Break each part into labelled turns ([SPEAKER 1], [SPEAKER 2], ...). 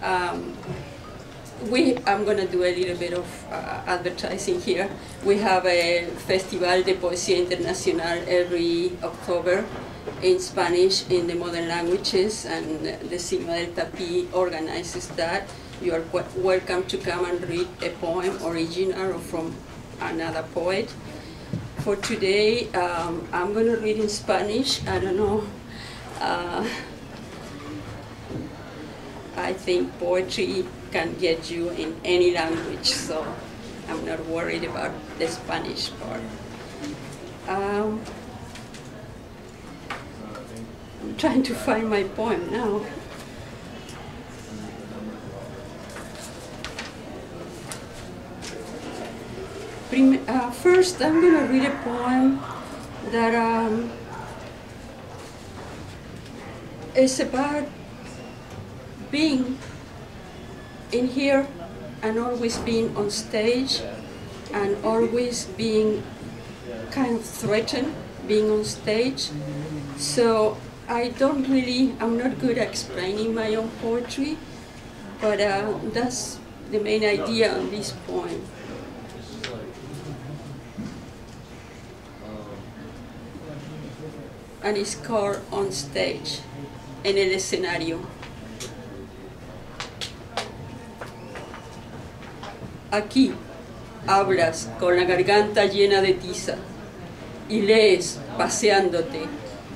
[SPEAKER 1] Um, I'm going to do a little bit of advertising here. We have a Festival de Poesía Internacional every October in Spanish in the modern languages, and the Cinema del Tapí organizes that. You are welcome to come and read a poem, original or from another poet. For today, I'm going to read in Spanish. I don't know. I think poetry can get you in any language, so I'm not worried about the Spanish part. I'm trying to find my poem now. First, I'm going to read a poem that is about being in here and always being on stage and always being kind of threatened being on stage. So I'm not good at explaining my own poetry, but that's the main idea on this poem. And it's called On Stage, en el escenario. Aquí hablas con la garganta llena de tiza y lees paseándote.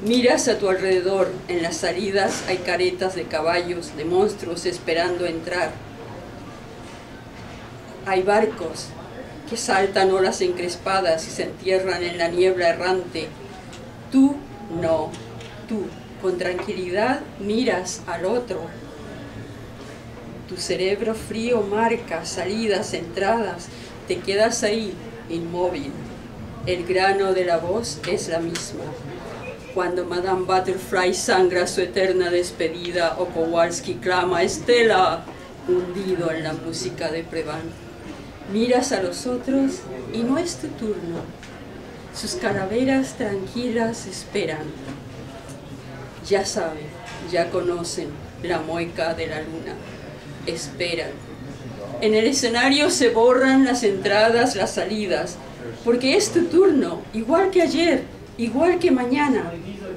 [SPEAKER 1] Miras a tu alrededor, en las salidas hay caretas de caballos, de monstruos esperando entrar. Hay barcos que saltan olas encrespadas y se entierran en la niebla errante. Tú no, tú con tranquilidad miras al otro. Tu cerebro frío marca salidas, entradas, te quedas ahí, inmóvil. El grano de la voz es la misma. Cuando Madame Butterfly sangra su eterna despedida o Kowalski clama «Estela», hundido en la música de Preván. Miras a los otros y no es tu turno. Sus calaveras tranquilas esperan. Ya saben, ya conocen la mueca de la luna. Esperan. En el escenario se borran las entradas, las salidas, porque es tu turno, igual que ayer, igual que mañana.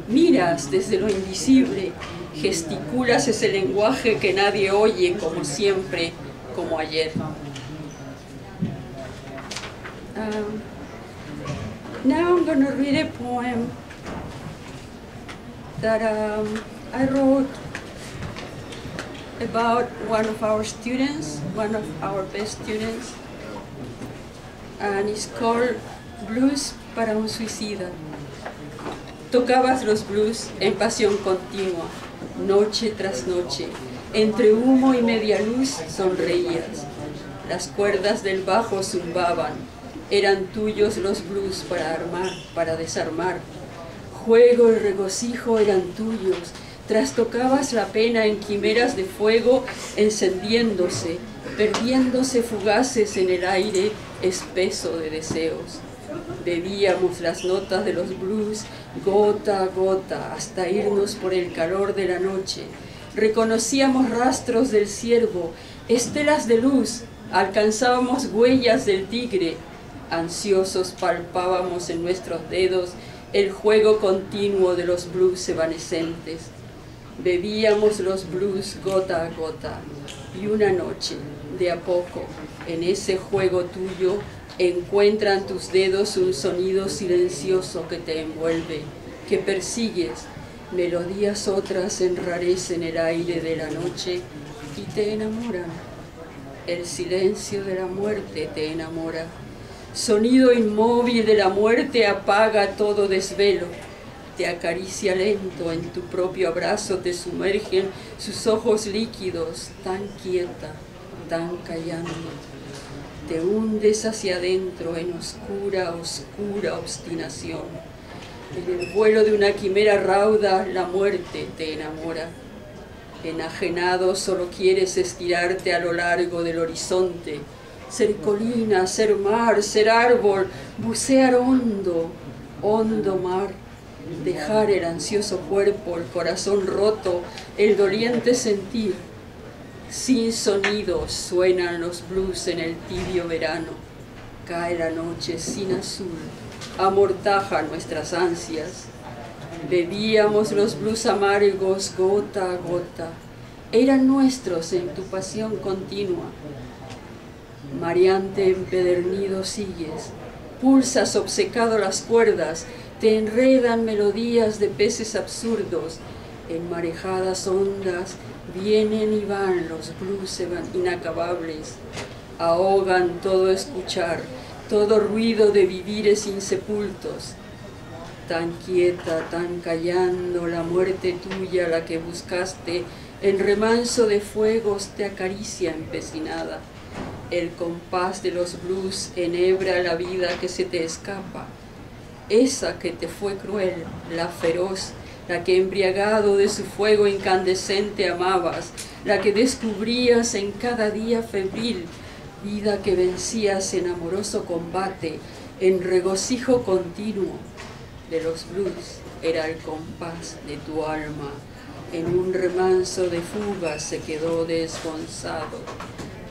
[SPEAKER 1] Miras desde lo invisible, gesticulas ese lenguaje que nadie oye, como siempre, como ayer. Now I'm going to read a poem that I wrote about one of our students, one of our best students, and it's called Blues para un suicida. Tocabas los blues en pasión continua, noche tras noche, entre humo y media luz sonreías. Las cuerdas del bajo zumbaban, eran tuyos los blues para armar, para desarmar. Juego y regocijo eran tuyos, trastocabas la pena en quimeras de fuego encendiéndose, perdiéndose fugaces en el aire espeso de deseos. Bebíamos las notas de los blues gota a gota hasta irnos por el calor de la noche. Reconocíamos rastros del ciervo, estelas de luz, alcanzábamos huellas del tigre. Ansiosos palpábamos en nuestros dedos el juego continuo de los blues evanescentes. Bebíamos los blues gota a gota, y una noche, de a poco, en ese juego tuyo, encuentran tus dedos un sonido silencioso que te envuelve, que persigues. Melodías otras enrarecen el aire de la noche y te enamoran. El silencio de la muerte te enamora. Sonido inmóvil de la muerte apaga todo desvelo. Te acaricia lento, en tu propio abrazo te sumergen sus ojos líquidos, tan quieta, tan callando. Te hundes hacia adentro en oscura, oscura obstinación. En el vuelo de una quimera rauda, la muerte te enamora. Enajenado, solo quieres estirarte a lo largo del horizonte, ser colina, ser mar, ser árbol, bucear hondo, hondo mar, dejar el ansioso cuerpo, el corazón roto, el doliente sentir. Sin sonidos suenan los blues en el tibio verano. Cae la noche sin azul, amortaja nuestras ansias. Bebíamos los blues amargos gota a gota. Eran nuestros en tu pasión continua. Mareante empedernido sigues, pulsas obcecado las cuerdas, te enredan melodías de peces absurdos. En marejadas ondas vienen y van los blues inacabables, ahogan todo escuchar, todo ruido de vivires insepultos. Tan quieta, tan callando, la muerte tuya, la que buscaste, en remanso de fuegos te acaricia empecinada. El compás de los blues enhebra la vida que se te escapa, esa que te fue cruel, la feroz, la que embriagado de su fuego incandescente amabas, la que descubrías en cada día febril, vida que vencías en amoroso combate, en regocijo continuo. De los blues era el compás de tu alma, en un remanso de fuga se quedó desgonzado.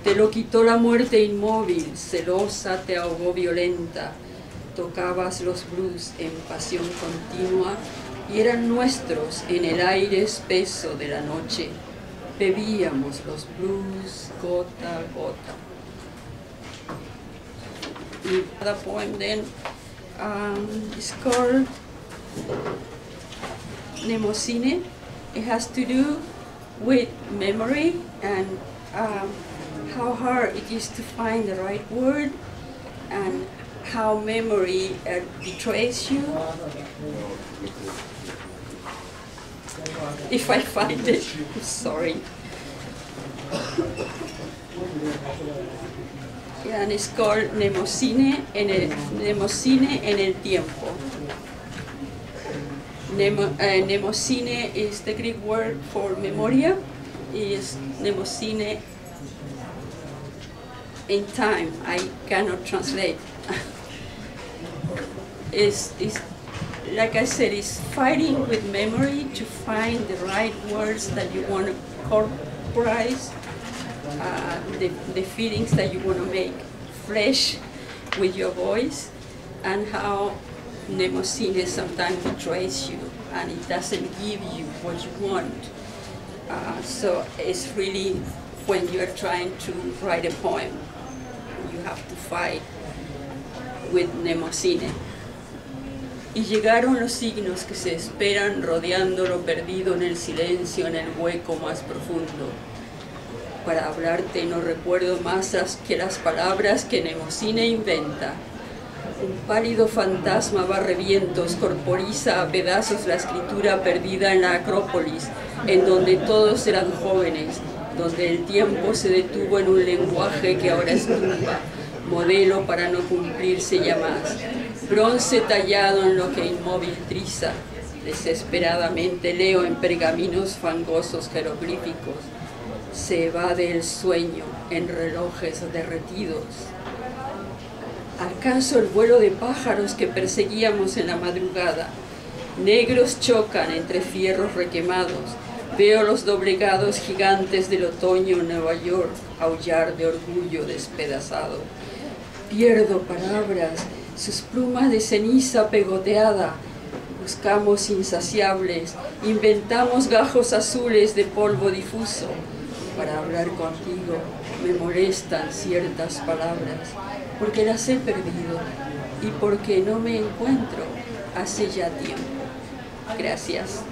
[SPEAKER 1] Te lo quitó la muerte inmóvil, celosa te ahogó violenta. Tocabas los blues en pasión continua y eran nuestros en el aire espeso de la noche. Bebíamos los blues gota a gota. Y the poem then is called Mnemosyne. It has to do with memory and how hard it is to find the right word and how memory betrays you. If I find it, I'm sorry. And it's called Mnemosyne en el tiempo. Mnemosyne is the Greek word for memoria. Is Mnemosyne in time. I cannot translate. Is like I said, it's fighting with memory to find the right words that you want to corporate, the feelings that you want to make fresh with your voice, and how Mnemosyne sometimes betrays you and it doesn't give you what you want. So it's really when you're trying to write a poem, you have to fight with Mnemosyne. Y llegaron los signos que se esperan rodeando lo perdido en el silencio, en el hueco más profundo. Para hablarte no recuerdo más que las palabras que Mnemosyne inventa. Un pálido fantasma barre vientos, corporiza a pedazos la escritura perdida en la Acrópolis, en donde todos eran jóvenes, donde el tiempo se detuvo en un lenguaje que ahora es tumba, modelo para no cumplirse ya más. Bronce tallado en lo que inmóvil triza, desesperadamente leo en pergaminos fangosos jeroglíficos. Se evade el sueño en relojes derretidos. Alcanzo el vuelo de pájaros que perseguíamos en la madrugada. Negros chocan entre fierros requemados. Veo los doblegados gigantes del otoño en Nueva York aullar de orgullo despedazado. Pierdo palabras, sus plumas de ceniza pegoteada. Buscamos insaciables, inventamos gajos azules de polvo difuso. Para hablar contigo me molestan ciertas palabras, porque las he perdido y porque no me encuentro hace ya tiempo. Gracias.